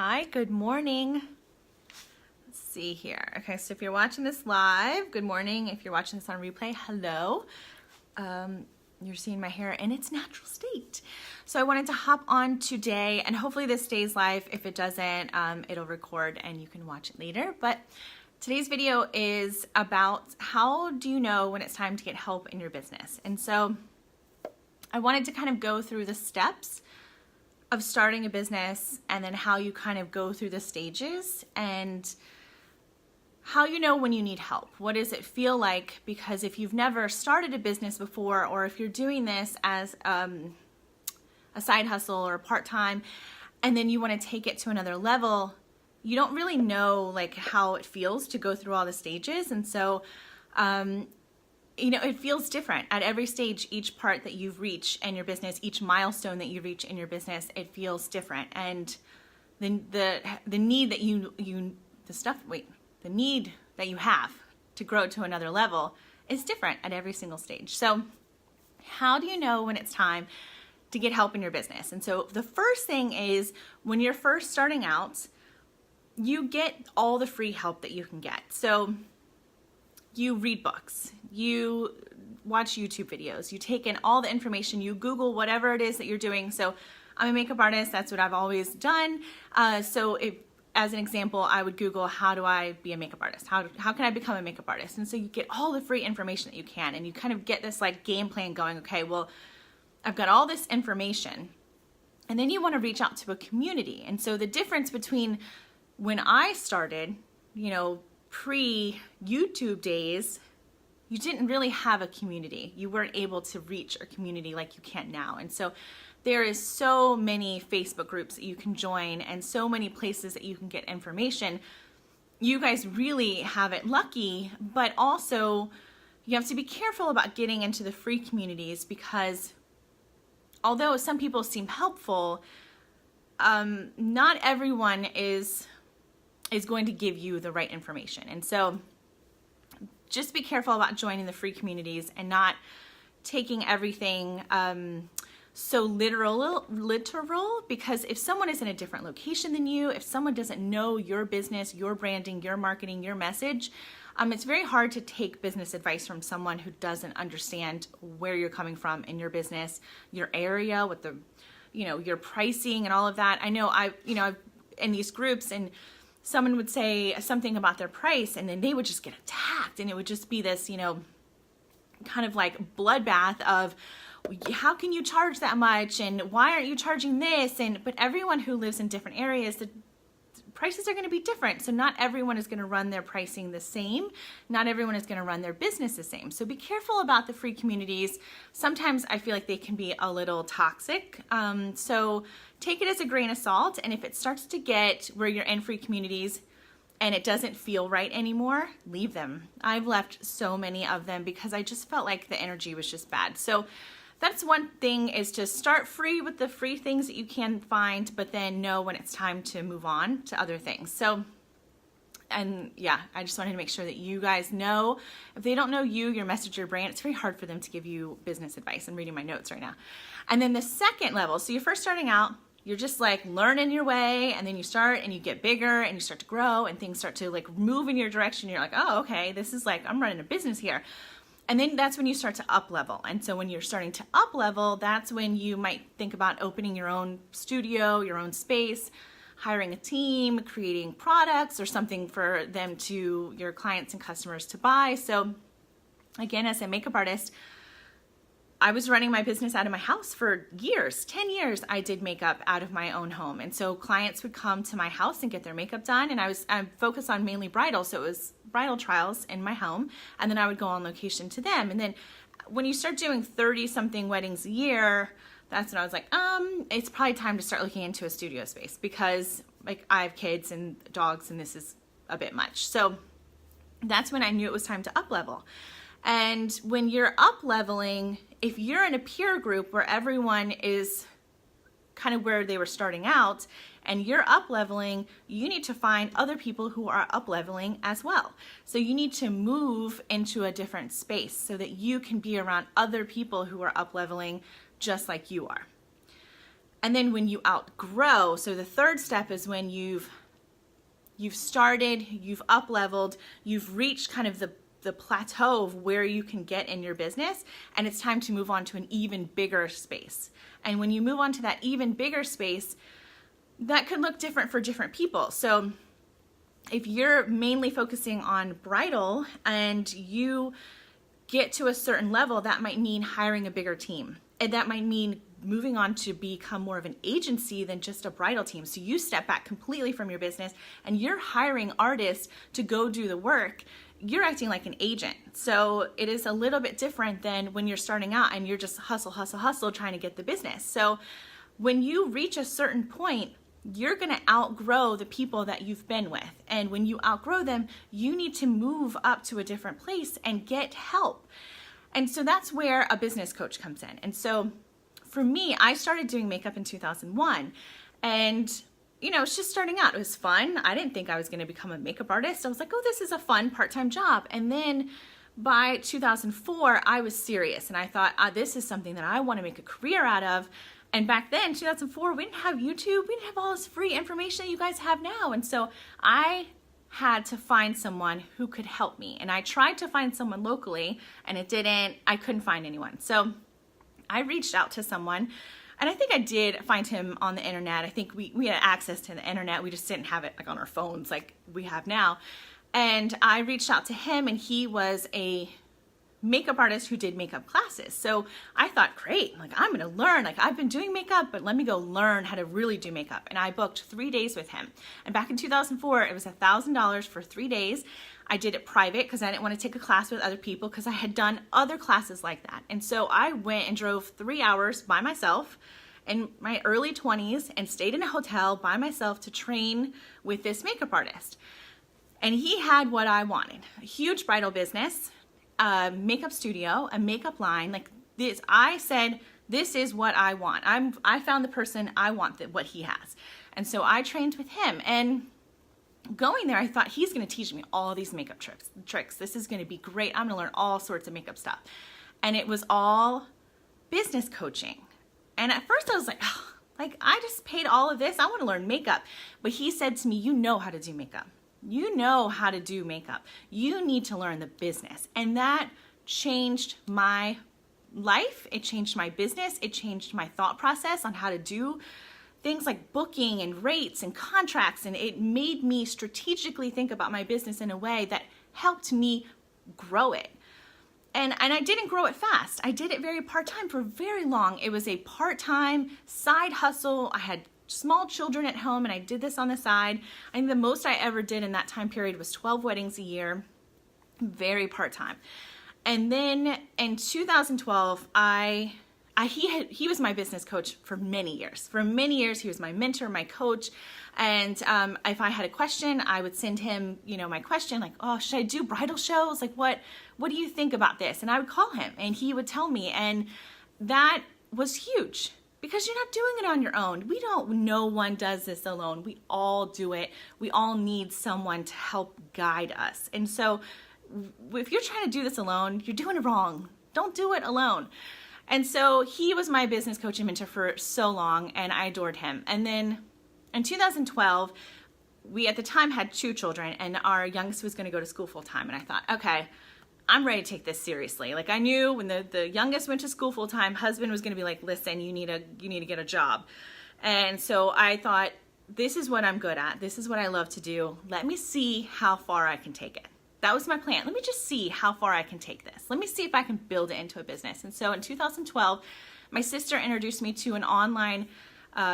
Hi, good morning. Let's see here. Okay, so if you're watching this live, good morning. If you're watching this on replay, hello. You're seeing my hair in its natural state. So I wanted to hop on today, and hopefully this stays live. If it doesn't, it'll record and you can watch it later. But today's video is about how do you know when it's time to get help in your business. And so I wanted to kind of go through the steps of starting a business and then how you kind of go through the stages and how you know when you need help. What does it feel like? Because if you've never started a business before, or if you're doing this as a side hustle or part-time, and then you want to take it to another level, you don't really know like how it feels to go through all the stages. And so, it feels different at every stage. Each part that you've reached in your business, each milestone that you reach in your business, it feels different. And the need that the need that you have to grow to another level is different at every single stage. So how do you know when it's time to get help in your business? And so the first thing is, when you're first starting out, you get all the free help that you can get. So you read books, you watch YouTube videos, you take in all the information, you Google whatever it is that you're doing. So I'm a makeup artist, that's what I've always done. As an example, I would Google, how do I be a makeup artist? How can I become a makeup artist? And so you get all the free information that you can, and you kind of get this like game plan going. Okay, well, I've got all this information, and then you want to reach out to a community. And so the difference between when I started, pre-YouTube days, you didn't really have a community. You weren't able to reach a community like you can now. And so there is so many Facebook groups that you can join and so many places that you can get information. You guys really have it lucky, but also you have to be careful about getting into the free communities, because although some people seem helpful, not everyone is going to give you the right information. And so just be careful about joining the free communities and not taking everything so literal, because if someone is in a different location than you, if someone doesn't know your business, your branding, your marketing, your message, it's very hard to take business advice from someone who doesn't understand where you're coming from in your business, your area, with the, your pricing and all of that. I know I've in these groups, and someone would say something about their price, and then they would just get attacked, and it would just be this, kind of like bloodbath of, how can you charge that much, and why aren't you charging this? But everyone who lives in different areas, the prices are going to be different. So not everyone is going to run their pricing the same. Not everyone is going to run their business the same. So be careful about the free communities. Sometimes I feel like they can be a little toxic. So take it as a grain of salt. And if it starts to get where you're in free communities and it doesn't feel right anymore, leave them. I've left so many of them because I just felt like the energy was just bad. So that's one thing, is to start free with the free things that you can find, but then know when it's time to move on to other things. So, and yeah, I just wanted to make sure that you guys know, if they don't know you, your message, your brand, it's very hard for them to give you business advice. I'm reading my notes right now. And then the second level, so you're first starting out, you're just like learning your way, and then you start and you get bigger and you start to grow and things start to like move in your direction. You're like, oh, okay, this is like, I'm running a business here. And then that's when you start to up level. And so when you're starting to up level, that's when you might think about opening your own studio, your own space, hiring a team, creating products or something for them to, your clients and customers to buy. So again, as a makeup artist, I was running my business out of my house for years. 10 years I did makeup out of my own home. And so clients would come to my house and get their makeup done. And I'm focused on mainly bridal. So it was bridal trials in my home. And then I would go on location to them. And then when you start doing 30 something weddings a year, that's when I was like, it's probably time to start looking into a studio space, because like I have kids and dogs and this is a bit much. So that's when I knew it was time to up level. And when you're up leveling, if you're in a peer group where everyone is kind of where they were starting out and you're up leveling, you need to find other people who are up leveling as well. So you need to move into a different space so that you can be around other people who are up leveling just like you are. And then when you outgrow, so the third step is when you've started, you've up-leveled, you've reached kind of the plateau of where you can get in your business, and it's time to move on to an even bigger space. And when you move on to that even bigger space, that could look different for different people. So if you're mainly focusing on bridal and you get to a certain level, that might mean hiring a bigger team. And that might mean moving on to become more of an agency than just a bridal team. So you step back completely from your business and you're hiring artists to go do the work. You're acting like an agent. So it is a little bit different than when you're starting out and you're just hustle, trying to get the business. So when you reach a certain point, you're going to outgrow the people that you've been with. And when you outgrow them, you need to move up to a different place and get help. And so that's where a business coach comes in. And so for me, I started doing makeup in 2001. And it's just starting out. It was fun. I didn't think I was going to become a makeup artist. I was like, oh, this is a fun part-time job. And then by 2004, I was serious. And I thought, this is something that I want to make a career out of. And back then, 2004, we didn't have YouTube. We didn't have all this free information that you guys have now. And so I had to find someone who could help me. And I tried to find someone locally, and I couldn't find anyone. So I reached out to someone, and I think I did find him on the internet. I think we had access to the internet. We just didn't have it like on our phones like we have now. And I reached out to him, and he was a makeup artist who did makeup classes. So I thought, great, like I'm gonna learn, like I've been doing makeup, but let me go learn how to really do makeup. And I booked 3 days with him. And back in 2004, it was $1,000 for 3 days. I did it private because I didn't want to take a class with other people because I had done other classes like that. And so I went and drove 3 hours by myself in my early 20s and stayed in a hotel by myself to train with this makeup artist. And he had what I wanted, a huge bridal business, a makeup studio, a makeup line, like this. I said, this is what I want. I found the person I want, what he has. And so I trained with him, and going there, I thought he's going to teach me all these makeup tricks. This is going to be great. I'm going to learn all sorts of makeup stuff. And it was all business coaching. And at first I was like, oh, like I just paid all of this. I want to learn makeup. But he said to me, you know how to do makeup. You know how to do makeup. You need to learn the business. And that changed my life. It changed my business. It changed my thought process on how to do things like booking and rates and contracts. And it made me strategically think about my business in a way that helped me grow it. And I didn't grow it fast. I did it very part-time for very long. It was a part-time side hustle. I had small children at home, and I did this on the side. I think the most I ever did in that time period was 12 weddings a year, very part-time. And then in 2012, he was my business coach for many years. For many years, he was my mentor, my coach. And if I had a question, I would send him, my question, like, oh, should I do bridal shows? Like, what do you think about this? And I would call him, and he would tell me. And that was huge. Because you're not doing it on your own. No one does this alone. We all do it. We all need someone to help guide us. And so if you're trying to do this alone, you're doing it wrong. Don't do it alone. And so he was my business coach and mentor for so long, and I adored him. And then in 2012, we at the time had 2 children, and our youngest was going to go to school full time. And I thought, okay, I'm ready to take this seriously. Like I knew when the youngest went to school full time, husband was going to be like, listen, you need to get a job. And so I thought, this is what I'm good at. This is what I love to do. Let me see how far I can take it. That was my plan. Let me just see how far I can take this. Let me see if I can build it into a business. And so in 2012, my sister introduced me to an online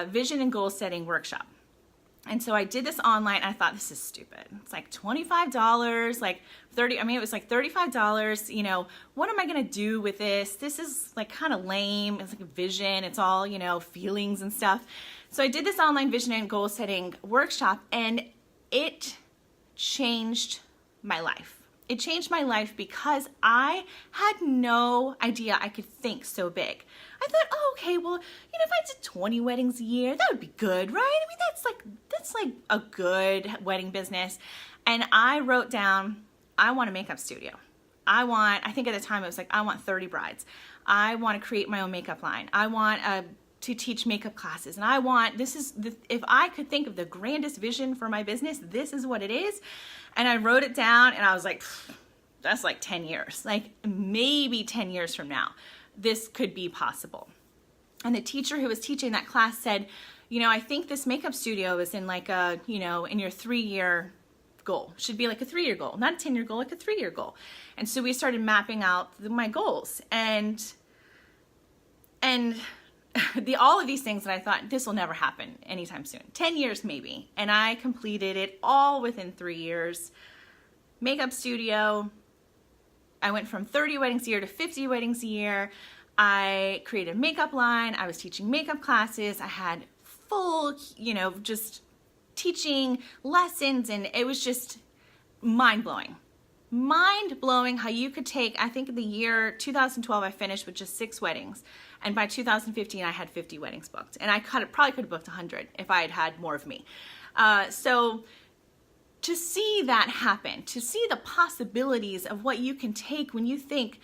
vision and goal setting workshop. And so I did this online. I thought, this is stupid. It's like $25, like it was like $35. What am I going to do with this? This is like kind of lame. It's like a vision. It's all, feelings and stuff. So I did this online vision and goal setting workshop, and it changed my life. It changed my life because I had no idea I could think so big. I thought, oh, okay, well, if I did 20 weddings a year, that would be good, right? I mean, that's like a good wedding business. And I wrote down, I want a makeup studio. I think at the time it was like, I want 30 brides. I want to create my own makeup line. I want a to teach makeup classes, and I want, if I could think of the grandest vision for my business, this is what it is. And I wrote it down, and I was like, that's like 10 years, like maybe 10 years from now, this could be possible. And the teacher who was teaching that class said, I think this makeup studio is in like a, in your 3-year goal. Should be like a 3-year goal, not a 10-year goal, like a 3-year goal. And so we started mapping out my goals, and all of these things that I thought, this will never happen anytime soon. 10 years maybe. And I completed it all within 3 years. Makeup studio. I went from 30 weddings a year to 50 weddings a year. I created a makeup line. I was teaching makeup classes. I had full, just teaching lessons, and it was just mind-blowing. Mind-blowing how you could take, I think in the year 2012, I finished with just 6 weddings. And by 2015, I had 50 weddings booked. And I probably could have booked 100 if I had had more of me. So to see that happen, to see the possibilities of what you can take when you think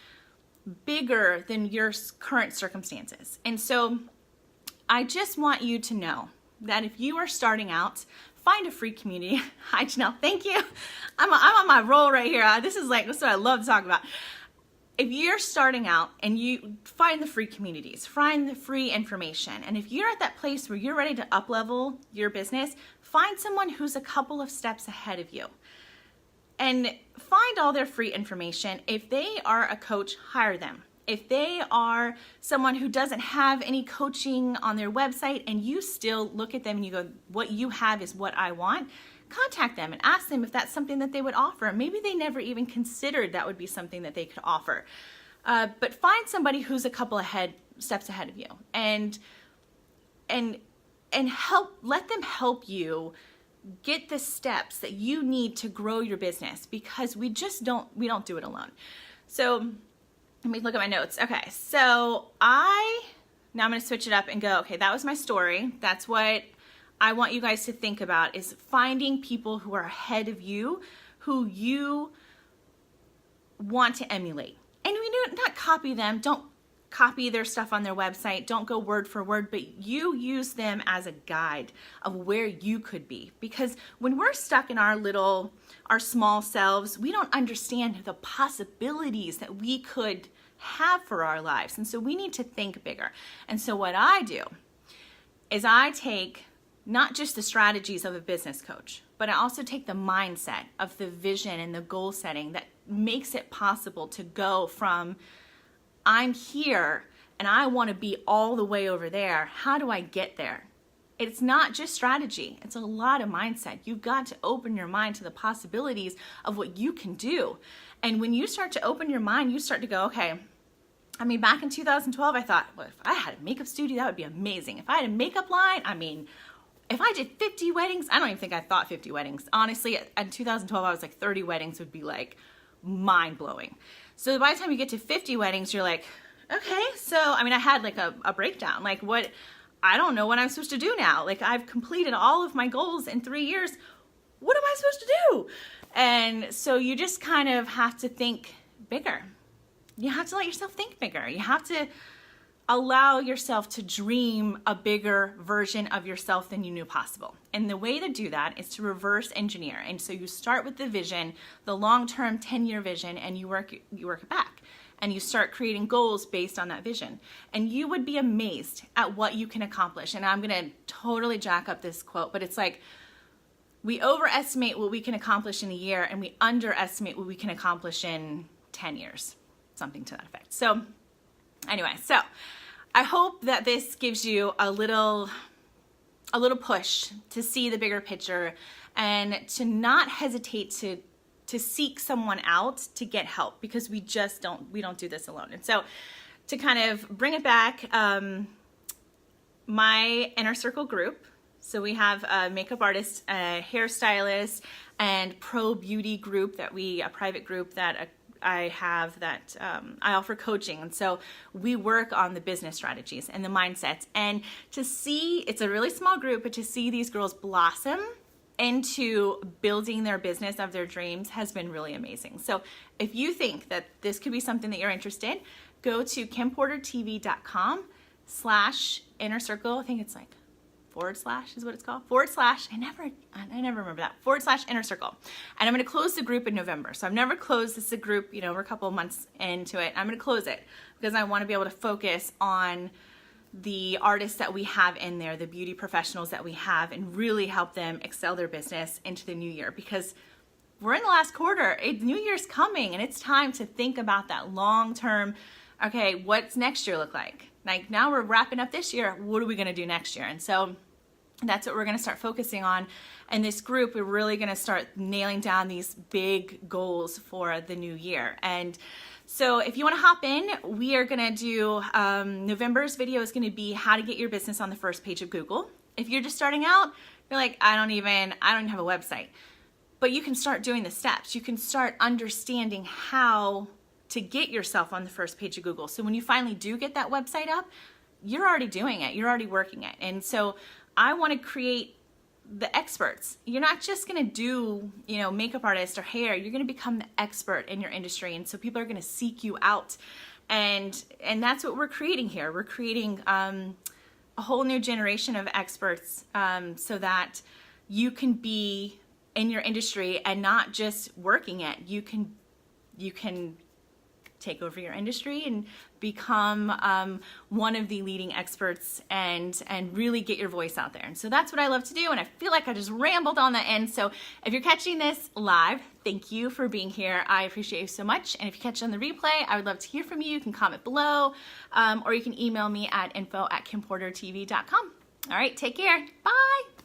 bigger than your current circumstances. And so I just want you to know that if you are starting out, find a free community. Hi, Janelle. Thank you. I'm on my roll right here. This is what I love to talk about. If you're starting out, and you find the free communities, find the free information, and if you're at that place where you're ready to up-level your business, find someone who's a couple of steps ahead of you. And find all their free information. If they are a coach, hire them. If they are someone who doesn't have any coaching on their website, and you still look at them and you go, what you have is what I want, contact them and ask them if that's something that they would offer. Maybe they never even considered that would be something that they could offer. But find somebody who's a couple steps ahead of you, and let them help you get the steps that you need to grow your business, because we don't do it alone. So let me look at my notes. Okay, so now I'm going to switch it up and go, okay, that was my story. That's what I want you guys to think about, is finding people who are ahead of you, who you want to emulate. And we do not copy them. Don't copy their stuff on their website. Don't go word for word, but you use them as a guide of where you could be. Because when we're stuck in our small selves, we don't understand the possibilities that we could have for our lives. And so we need to think bigger. And so what I do is I take not just the strategies of a business coach, but I also take the mindset of the vision and the goal setting that makes it possible to go from, I'm here and I want to be all the way over there. How do I get there? It's not just strategy. It's a lot of mindset. You've got to open your mind to the possibilities of what you can do. And when you start to open your mind, you start to go, okay, back in 2012, I thought, well, if I had a makeup studio, that would be amazing. If I had a makeup line, if I did 50 weddings, I don't even think I thought 50 weddings. Honestly, in 2012, I was like 30 weddings would be like mind-blowing. So by the time you get to 50 weddings, you're like, okay, so, I had like a breakdown. Like I don't know what I'm supposed to do now. Like I've completed all of my goals in 3 years. What am I supposed to do? And so you just kind of have to think bigger. You have to let yourself think bigger. You have to allow yourself to dream a bigger version of yourself than you knew possible. And the way to do that is to reverse engineer. And so you start with the vision, the long-term 10-year vision, and you work it back. And you start creating goals based on that vision. And you would be amazed at what you can accomplish. And I'm going to totally jack up this quote, but it's like, we overestimate what we can accomplish in a year, and we underestimate what we can accomplish in 10 years. Something to that effect. So anyway, I hope that this gives you a little push to see the bigger picture, and to not hesitate to seek someone out to get help, because we don't do this alone. And so to kind of bring it back, my inner circle group, so we have a makeup artist, a hairstylist, and pro beauty group a private group that I have that I offer coaching. And so we work on the business strategies and the mindsets. And to see, it's a really small group, but to see these girls blossom into building their business of their dreams has been really amazing. So if you think that this could be something that you're interested in, go to kimportertv.com /inner circle. I think it's like / is what it's called. / I never remember that. / inner circle. And I'm going to close the group in November. So I've never closed this group, you know, we're a couple of months into it. I'm going to close it because I want to be able to focus on the artists that we have in there, the beauty professionals that we have, and really help them excel their business into the new year, because we're in the last quarter. New Year's coming, and it's time to think about that long term. Okay, what's next year look like? Like, now we're wrapping up this year. What are we going to do next year? And so that's what we're going to start focusing on. And this group, we're really going to start nailing down these big goals for the new year. And so if you want to hop in, we are going to do, November's video is going to be how to get your business on the first page of Google. If you're just starting out, you're like, I don't even have a website. But you can start doing the steps. You can start understanding how to get yourself on the first page of Google. So when you finally do get that website up, you're already doing it. You're already working it. And so I want to create the experts. You're not just going to do, you know, makeup artist or hair. You're going to become the expert in your industry. And so people are going to seek you out. And that's what we're creating here. We're creating a whole new generation of experts, so that you can be in your industry and not just working it. You can take over your industry and become one of the leading experts and really get your voice out there. And so that's what I love to do. And I feel like I just rambled on the end. So if you're catching this live, thank you for being here. I appreciate you so much. And if you catch it on the replay, I would love to hear from you. You can comment below, or you can email me at info@kimportertv.com. All right, take care. Bye.